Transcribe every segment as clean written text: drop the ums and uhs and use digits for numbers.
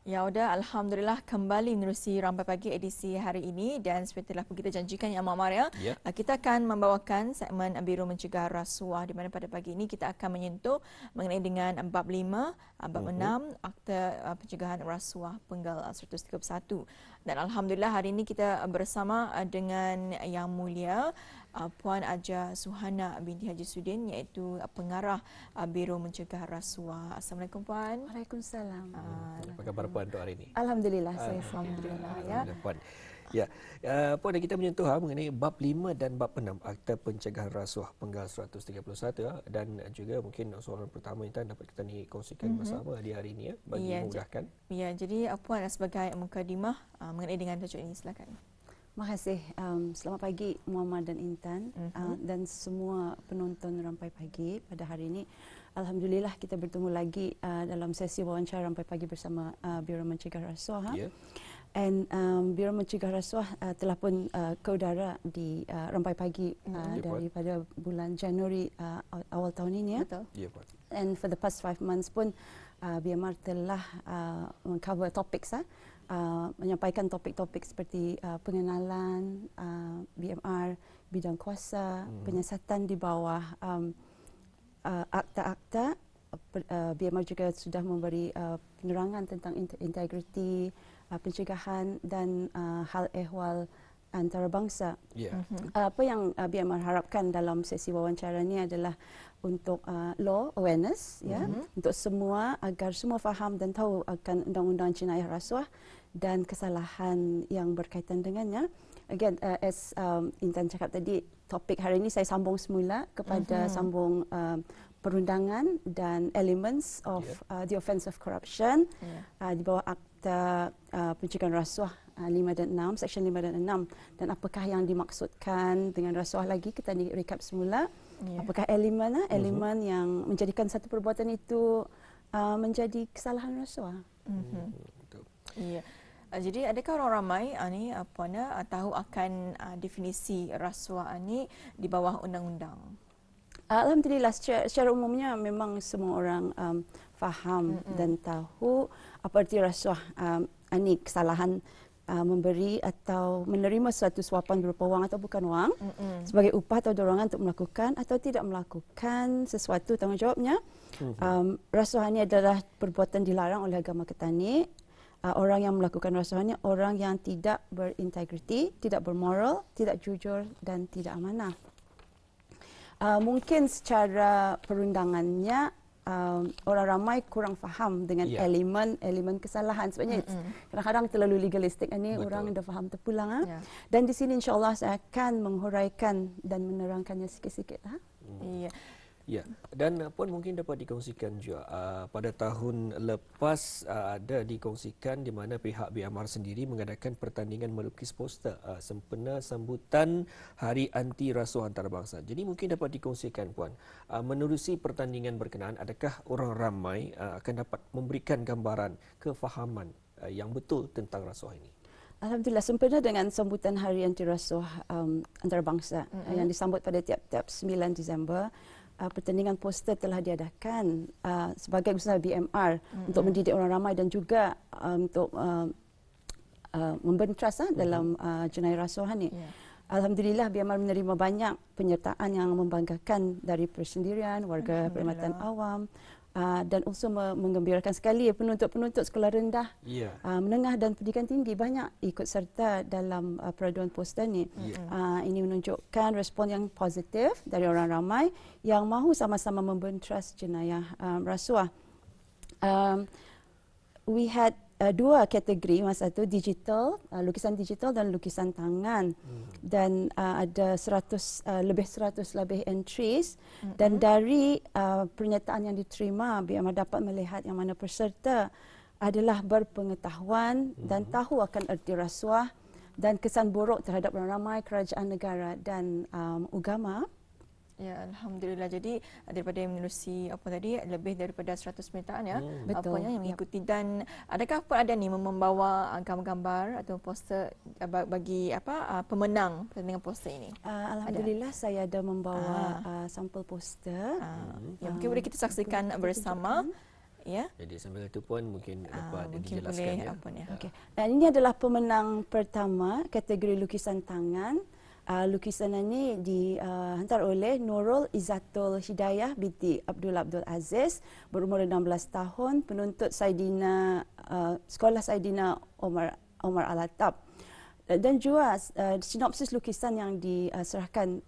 Ya udah, Alhamdulillah kembali menerusi Rampai Pagi edisi hari ini dan seperti telah kita janjikan Yang Amat Maria, Ya. kita akan membawakan segmen Biro Mencegah Rasuah di mana pada pagi ini kita akan menyentuh mengenai dengan bab 5, bab 6 Akta Pencegahan Rasuah Penggal 131. Dan Alhamdulillah hari ini kita bersama dengan Yang Mulia Puan Aja Suhana binti Haji Sudin, iaitu pengarah Biro Mencegah Rasuah. Assalamualaikum Puan. Waalaikumsalam. Apa khabar Puan untuk hari ini? Alhamdulillah saya selamat. Alhamdulillah ya. Alhamdulillah Puan. Ya, Puan, kita menyentuh mengenai bab 5 dan bab 6 Akta Pencegahan Rasuah Penggal 131 dan juga mungkin soalan pertama Intan dapat kita ni kongsikan bersama di hari ini bagi memudahkan. Ya, jadi Puan sebagai mukadimah mengenai dengan tajuk ini, silakan. Terima kasih. Selamat pagi Muhammad dan Intan dan semua penonton Rampai Pagi pada hari ini. Alhamdulillah kita bertemu lagi dalam sesi wawancara Rampai Pagi bersama Biro Mencegah Rasuah. Ya. And Biro Mencegah Rasuah telah pun ke udara di Rampai Pagi daripada bulan Januari awal tahun ini. Betul. Ya, Puan. And for the past 5 months pun BMR telah mengcover topics menyampaikan topik-topik seperti pengenalan BMR, bidang kuasa, penyiasatan di bawah akta-akta. BMR juga sudah memberi penerangan tentang integriti, pencegahan dan hal ehwal antarabangsa. Ya. Apa yang BMR harapkan dalam sesi wawancara ini adalah untuk law awareness, ya, untuk semua agar semua faham dan tahu akan undang-undang jenayah rasuah dan kesalahan yang berkaitan dengannya. Again, as Intan cakap tadi, topik hari ini saya sambung semula kepada sambung perundangan dan elements of the offence of corruption di bawah Akta Pencegahan Rasuah 5 dan 6, Section 5 dan 6. Dan apakah yang dimaksudkan dengan rasuah lagi, kita ni recap semula. Apakah elemen yang menjadikan satu perbuatan itu menjadi kesalahan rasuah. Ya. Jadi adakah orang ramai tahu akan definisi rasuah ni di bawah undang-undang? Alhamdulillah secara umumnya memang semua orang faham dan tahu apa arti rasuah. Ini kesalahan memberi atau menerima suatu suapan berupa wang atau bukan wang sebagai upah atau dorongan untuk melakukan atau tidak melakukan sesuatu tanggungjawabnya. Rasuah ini adalah perbuatan dilarang oleh agama Ketani. Orang yang melakukan rasuah ini orang yang tidak berintegriti, tidak bermoral, tidak jujur dan tidak amanah. Mungkin secara perundangannya orang ramai kurang faham dengan elemen kesalahan. Sebabnya kadang-kadang terlalu legalistik. Ini orang dah faham terpulang. Dan di sini insya-Allah saya akan menghuraikan dan menerangkannya sikit-sikit. Ya. Ya, dan Puan mungkin dapat dikongsikan juga pada tahun lepas ada dikongsikan di mana pihak BMR sendiri mengadakan pertandingan melukis poster sempena sambutan Hari Anti Rasuah Antarabangsa. Jadi mungkin dapat dikongsikan Puan, menerusi pertandingan berkenaan, adakah orang ramai akan dapat memberikan gambaran kefahaman yang betul tentang rasuah ini? Alhamdulillah, sempena dengan sambutan Hari Anti Rasuah Antarabangsa yang disambut pada tiap-tiap 9 Disember, pertandingan poster telah diadakan sebagai usaha BMR untuk mendidik orang ramai dan juga untuk memberi trust dalam jenayah rasuah ini. Alhamdulillah BMR menerima banyak penyertaan yang membanggakan dari persendirian, warga perkhidmatan awam dan also menggembirakan sekali penuntut-penuntut sekolah rendah, menengah dan pendidikan tinggi banyak ikut serta dalam peraduan poster ini. Ini menunjukkan respon yang positif dari orang ramai yang mahu sama-sama membentras jenayah rasuah. We had dua kategori masa itu, digital, lukisan digital dan lukisan tangan. Dan ada 100 lebih entries dan dari pernyataan yang diterima BMR dapat melihat yang mana peserta adalah berpengetahuan dan tahu akan erti rasuah dan kesan buruk terhadap orang ramai, kerajaan negara dan agama. Ya, Alhamdulillah. Jadi daripada menerusi lebih daripada 100 pernyataan Betul. yang mengikuti. Dan adakah Puan ada ni membawa gambar-gambar atau poster bagi pemenang pertandingan poster ini? Alhamdulillah saya ada membawa sampel poster. Ya, mungkin boleh kita saksikan bersama. ya. Jadi sambil itu pun mungkin dapat Mungkin dijelaskan boleh ya. apa ni? Okey. Dan ini adalah pemenang pertama kategori lukisan tangan. Lukisan ini dihantar oleh Nurul Izzatul Hidayah binti Abdul Aziz, berumur 16 tahun, penuntut Saidina Sekolah Saidina Omar Al-Attab. Dan juga sinopsis lukisan yang diserahkan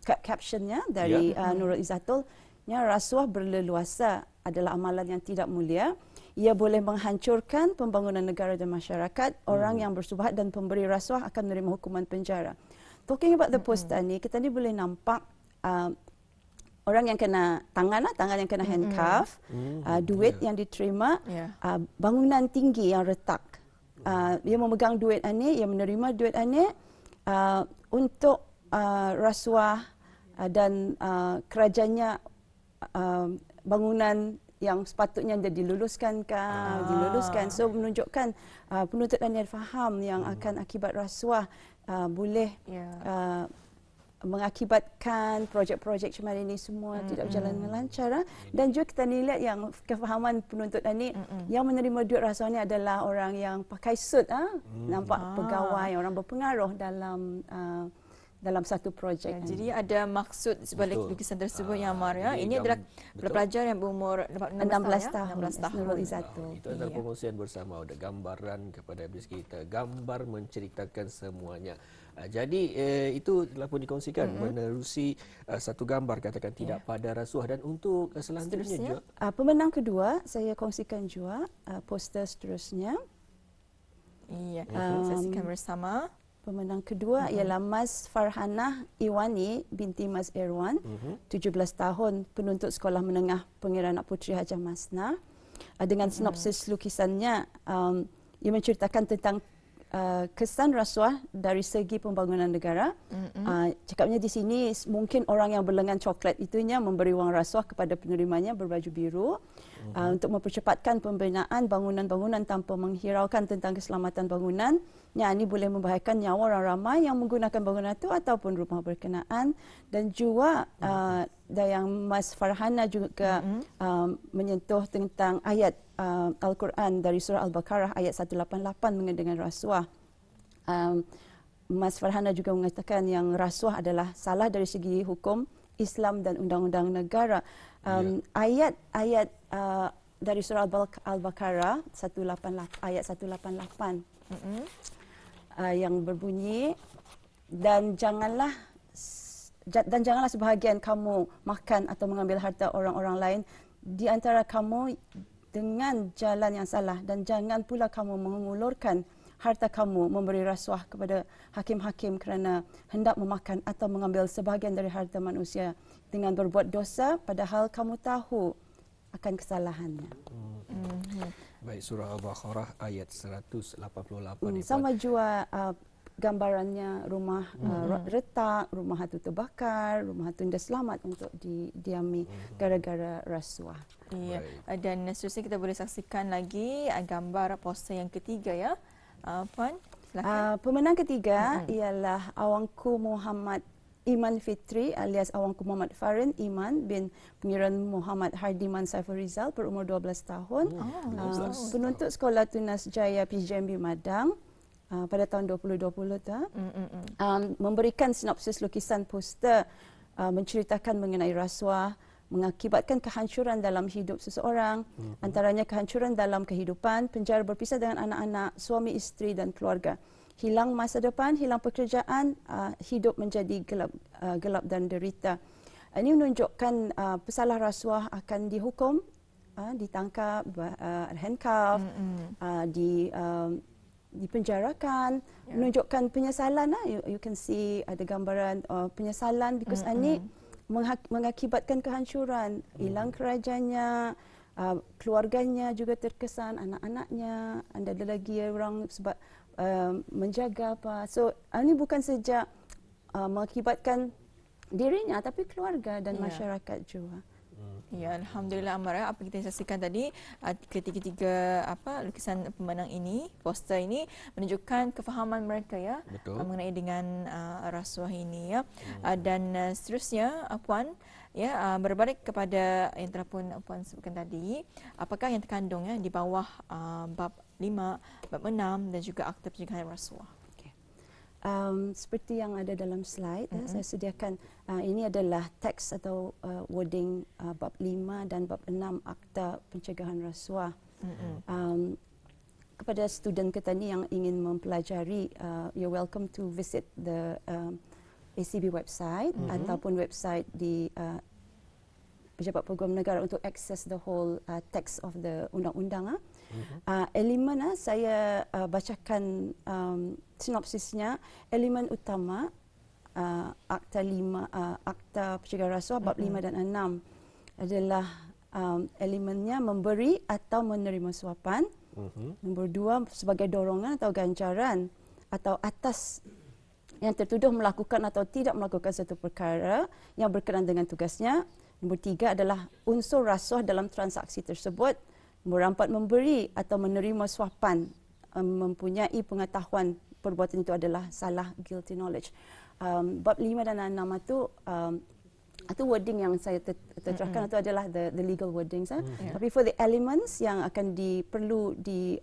captionnya dari Nurul Izzatul, rasuah berleluasa adalah amalan yang tidak mulia. Ia boleh menghancurkan pembangunan negara dan masyarakat. Orang yang bersubahat dan pemberi rasuah akan menerima hukuman penjara. Talking about the poster ni, kita ni boleh nampak orang yang kena tangan yang kena handcuff, duit yang diterima, bangunan tinggi yang retak. Dia memegang duit ini, ia menerima duit ini untuk rasuah dan kerajaannya bangunan yang sepatutnya dia diluluskan. So menunjukkan penuntut ini faham yang akan akibat rasuah boleh mengakibatkan projek-projek macam ini semua tidak berjalan dengan lancar. Dan juga kita lihat yang kefahaman penuntut ini yang menerima duit rasuah ini adalah orang yang pakai suit, nampak pegawai, orang berpengaruh dalam satu projek. Jadi ada maksud sebalik lukisan tersebut yang Amar ya. Ini adalah pelajar yang berumur 16 tahun. 16 tahun. Nurul Izzatul. Itu adalah perkongsian bersama, ada gambaran kepada habis kita, gambar menceritakan semuanya. Jadi itu telah pun dikongsikan menerusi satu gambar katakan tidak pada rasuah. Dan untuk selanjutnya juga pemenang kedua saya kongsikan juga poster seterusnya. Iya, saksikan bersama. Pemenang kedua ialah Mas Farhanah Iwani binti Mas Irwan, 17 tahun, penuntut Sekolah Menengah Pengira Anak Puteri Hajah Masna. Dengan sinopsis lukisannya, ia menceritakan tentang kesan rasuah dari segi pembangunan negara. Cakapnya di sini mungkin orang yang berlengan coklat itunya memberi wang rasuah kepada penerimanya berbaju biru untuk mempercepatkan pembinaan bangunan-bangunan tanpa menghiraukan tentang keselamatan bangunan. Ini boleh membahayakan nyawa orang ramai yang menggunakan bangunan itu ataupun rumah berkenaan. Dan juga yang Mas Farhana juga menyentuh tentang ayat Al-Quran dari surah Al-Baqarah ayat 188 mengenai dengan rasuah. Mas Farhana juga mengatakan yang rasuah adalah salah dari segi hukum Islam dan undang-undang negara. Ayat-ayat dari surah Al-Baqarah ayat 188 yang berbunyi, dan janganlah sebahagian kamu makan atau mengambil harta orang-orang lain di antara kamu dengan jalan yang salah, dan jangan pula kamu mengulurkan harta kamu memberi rasuah kepada hakim-hakim kerana hendak memakan atau mengambil sebahagian dari harta manusia dengan berbuat dosa padahal kamu tahu akan kesalahannya. Baik, surah Al-Baqarah ayat 188. Sama juga gambarannya rumah retak, rumah hatu terbakar, rumah hatu tidak selamat untuk didiami gara-gara rasuah. Iya. Dan seterusnya kita boleh saksikan lagi gambar poster yang ketiga ya. Puan, silakan. Pemenang ketiga ialah Awangku Muhammad Iman Fitri alias Awangku Muhammad Farin Iman bin Pengiran Muhammad Hardiman Saiful Rizal, berumur 12 tahun. Penuntut Sekolah Tunas Jaya PJMB Madang pada tahun 2020 memberikan sinopsis lukisan poster menceritakan mengenai rasuah mengakibatkan kehancuran dalam hidup seseorang, antaranya kehancuran dalam kehidupan, penjara berpisah dengan anak-anak, suami isteri dan keluarga, hilang masa depan, hilang pekerjaan, hidup menjadi gelap dan derita. Ini menunjukkan pesalah rasuah akan dihukum, ditangkap, handcuff, dipenjarakan, menunjukkan penyesalan. You can see ada gambaran penyesalan because ini mengakibatkan kehancuran, hilang kerajaannya, keluarganya juga terkesan, anak-anaknya, ada lagi orang sebab menjaga apa. So ini bukan saja mengakibatkan dirinya tapi keluarga dan masyarakat juga. Ya, Alhamdulillah Ammar, apa kita saksikan tadi, ketiga-tiga lukisan pemenang ini, poster ini menunjukkan kefahaman mereka ya. Betul. Mengenai dengan rasuah ini ya. Dan seterusnya Puan ya, berbalik kepada yang telah pun Puan sebutkan tadi, apakah yang terkandung ya di bawah bab 5, bab 6 dan juga Akta Pencegahan Rasuah. Seperti yang ada dalam slide, saya sediakan ini adalah teks atau wording bab 5 dan bab 6 Akta Pencegahan Rasuah. Kepada student kita ni yang ingin mempelajari, you're welcome to visit the ACB website ataupun website di Pejabat Peguam Negara untuk access the whole text of the undang-undang. Elemen saya bacakan sinopsisnya. Elemen utama Akta Pencegahan Rasuah bab 5 dan 6 adalah elemennya memberi atau menerima suapan. Nombor 2 sebagai dorongan atau ganjaran atau atas yang tertuduh melakukan atau tidak melakukan satu perkara yang berkenaan dengan tugasnya. Nombor 3 adalah unsur rasuah dalam transaksi tersebut. Nombor 4 memberi atau menerima suapan, mempunyai pengetahuan perbuatan itu adalah salah, guilty knowledge. Bab 5 dan 6 itu wording yang saya terjemahkan itu adalah the legal wordings. Tapi for the elements yang akan perlu di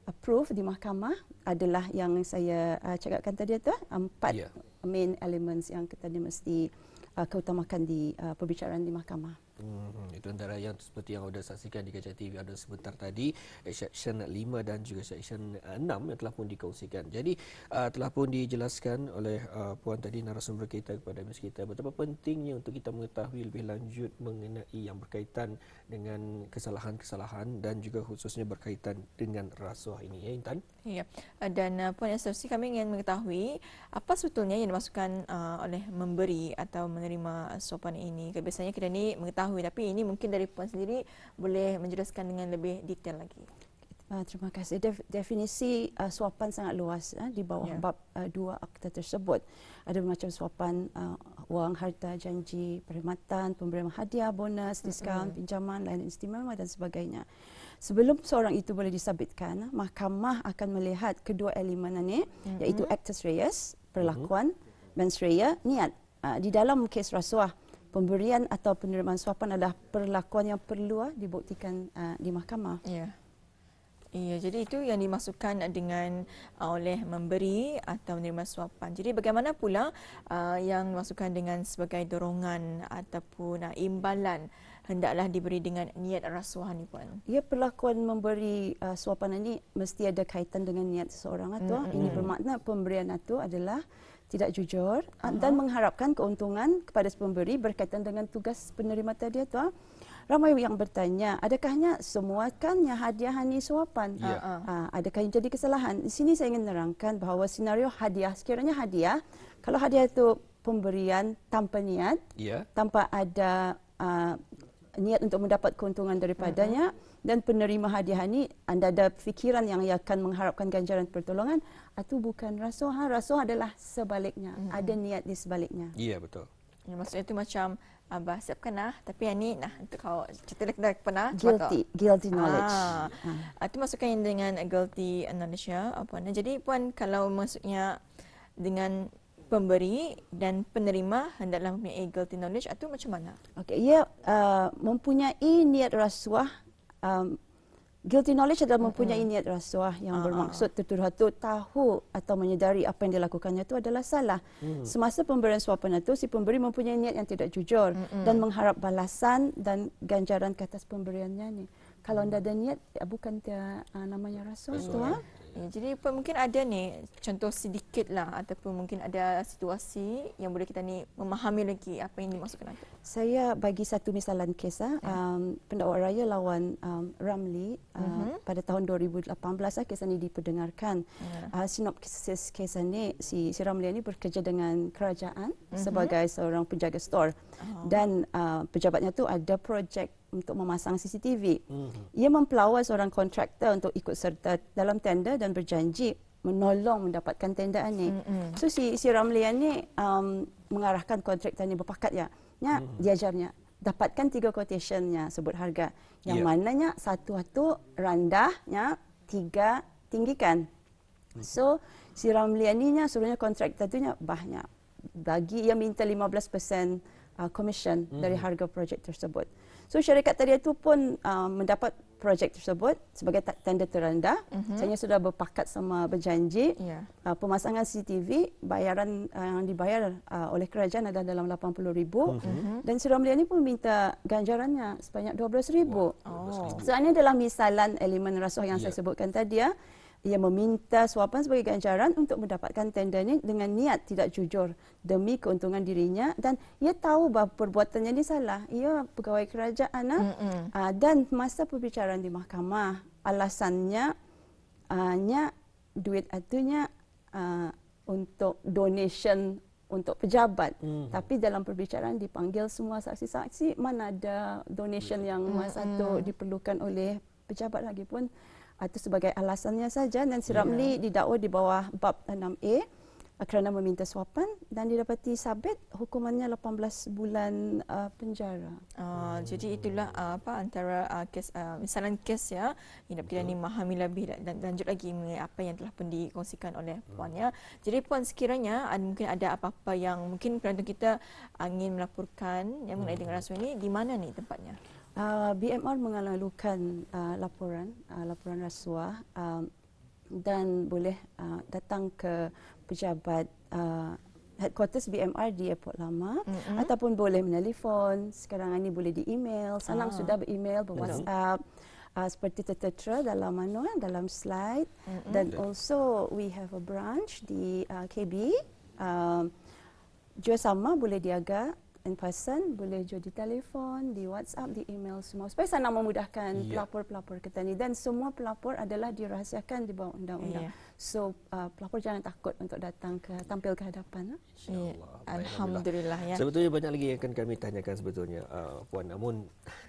approve di mahkamah adalah yang saya cakapkan tadi itu 4 main elements yang kita mesti keutamakan di perbicaraan di mahkamah. Itu antara yang seperti yang anda saksikan di Kaca TV ada sebentar tadi, section 5 dan juga section 6 yang telah pun dikongsikan. Jadi telah pun dijelaskan oleh puan tadi, narasumber kita, kepada mis kita, betapa pentingnya untuk kita mengetahui lebih lanjut mengenai yang berkaitan dengan kesalahan-kesalahan dan juga khususnya berkaitan dengan rasuah ini, ya Intan? Ya, dan puan yang seterusnya kami ingin mengetahui apa sebetulnya yang dimaksudkan oleh memberi atau menerima suapan ini. Biasanya kita ni mengetahui, tapi ini mungkin dari puan sendiri boleh menjelaskan dengan lebih detail lagi. Terima kasih. Definisi suapan sangat luas di bawah bab 2 akta tersebut. Ada macam suapan wang, harta, janji, perkhidmatan, pemberian hadiah, bonus, diskaun, pinjaman, layanan istimewa dan sebagainya. Sebelum seorang itu boleh disabitkan, mahkamah akan melihat kedua elemen ini, iaitu actus reus, perlakuan, mens rea, niat. Di dalam kes rasuah, pemberian atau penerimaan suapan adalah perlakuan yang perlu dibuktikan di mahkamah. Ya. Ya, jadi itu yang dimaksudkan dengan oleh memberi atau menerima suapan. Jadi bagaimana pula yang dimaksudkan dengan sebagai dorongan ataupun imbalan hendaklah diberi dengan niat rasuah ni puan? Ya, perlakuan memberi suapan ini mesti ada kaitan dengan niat seseorang itu. Ini bermakna pemberian itu adalah tidak jujur dan mengharapkan keuntungan kepada pemberi berkaitan dengan tugas penerima tadi itu. Ramai yang bertanya, adakahnya semua kan yang hadiah ni suapan? Adakah yang jadi kesalahan? Di sini saya ingin menerangkan bahawa senario hadiah, sekiranya hadiah, kalau hadiah itu pemberian tanpa niat, tanpa ada niat untuk mendapat keuntungan daripadanya, dan penerima hadiah ini anda ada fikiran yang ia akan mengharapkan ganjaran pertolongan, itu bukan rasuah. Rasuah adalah sebaliknya, ada niat di sebaliknya. Ya, betul. Maksudnya itu macam Abah siapkan tapi yang ni untuk kau cerita dah pernah guilty knowledge. Itu maksudkan dengan guilty knowledge ya, puan. Jadi puan, kalau maksudnya dengan pemberi dan penerima hendaklah mempunyai guilty knowledge, itu macam mana? Okey, ia mempunyai niat rasuah. Guilty knowledge adalah mempunyai niat rasuah yang bermaksud tertuduh itu tahu atau menyedari apa yang dilakukannya itu adalah salah. Semasa pemberian suapan itu, si pemberi mempunyai niat yang tidak jujur dan mengharap balasan dan ganjaran ke atas pemberiannya ni. Kalau anda ada niat, bukan dia namanya rasuah tu. Ya, jadi mungkin ada ni contoh sedikit lah, ataupun mungkin ada situasi yang boleh kita ni memahami lagi apa yang dimaksudkan itu. Saya bagi satu misalan kes pendakwa raya lawan Ramli pada tahun 2018 kes ini diperdengarkan. Sinopsis kes ini si Ramli ini bekerja dengan kerajaan sebagai seorang penjaga store dan pejabatnya tu ada projek untuk memasang CCTV. Ia mempelawai seorang kontraktor untuk ikut serta dalam tender dan berjanji menolong mendapatkan tender ini. So si Ramli ni mengarahkan kontraktor ini berpakat diajarnya. dapatkan 3 quotationnya sebut harga. Yang Ya. mananya satu tu rendahnya, 3 tinggikan. So si Ramlianinya suruhnya kontraktor tu banyak. Bagi ia minta 15% commission dari harga projek tersebut. So syarikat tadi itu pun mendapat projek tersebut sebagai tender terendah. Saya sudah berpakat sama berjanji Ya. pemasangan CCTV bayaran yang dibayar oleh kerajaan adalah dalam 80,000 dan Sri Ramliani pun minta ganjarannya sebanyak 12,000. Oh. So ini adalah misalan elemen rasuah yang saya sebutkan tadi ya. Ia meminta suapan sebagai ganjaran untuk mendapatkan tender ini dengan niat tidak jujur demi keuntungan dirinya dan ia tahu bahawa perbuatannya ini salah. Ia pegawai kerajaan dan masa perbicaraan di mahkamah alasannya hanya duit itunya untuk donation untuk pejabat. Tapi dalam perbicaraan dipanggil semua saksi-saksi, mana ada donation yang masa itu diperlukan oleh pejabat lagi pun. Itu sebagai alasannya saja dan si Ramli didakwa di bawah bab 6A kerana meminta suapan dan didapati sabit hukumannya 18 bulan penjara. Jadi itulah antara kes misalan kes ya yang dapat kita memahami lebih dan lanjut lagi mengenai apa yang telah pun dikongsikan oleh puan ya. Jadi puan sekiranya mungkin ada apa-apa yang mungkin penonton kita ingin melaporkan yang mengenai dengan rasuah ini, di mana ni tempatnya? BMR mengalukan laporan rasuah dan boleh datang ke pejabat headquarters BMR di Airport Lama ataupun boleh menelefon. Sekarang ini boleh di email. Senang sudah ber-email, ber-WhatsApp. Seperti tertera dalam dalam slide. Dan also we have a branch di KB. Juga sama boleh diaga in person, boleh juga di telefon, di WhatsApp, di email semua. Supaya senang memudahkan pelapor-pelapor kita ni. Dan semua pelapor adalah dirahsiakan di bawah undang-undang. So pelapor jangan takut untuk tampil ke hadapan. Alhamdulillah ya. Sebetulnya banyak lagi yang akan kami tanyakan sebetulnya Puan, namun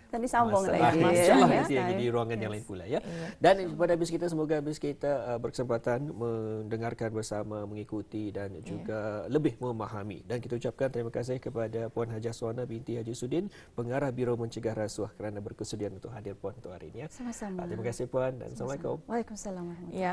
tadi sambung lagi. InsyaAllah Ya. nanti lagi di ruangan yang lain pula ya. Dan pada habis kita, semoga habis kita berkesempatan mendengarkan bersama, mengikuti dan juga lebih memahami. Dan kita ucapkan terima kasih kepada Puan Hajah Suwana binti Haji Sudin, Pengarah Biro Mencegah Rasuah, kerana berkesudian untuk hadir Puan untuk hari ini ya. Sama-sama. Terima kasih Puan dan Assalamualaikum. Waalaikumsalam warahmatullahi Ya,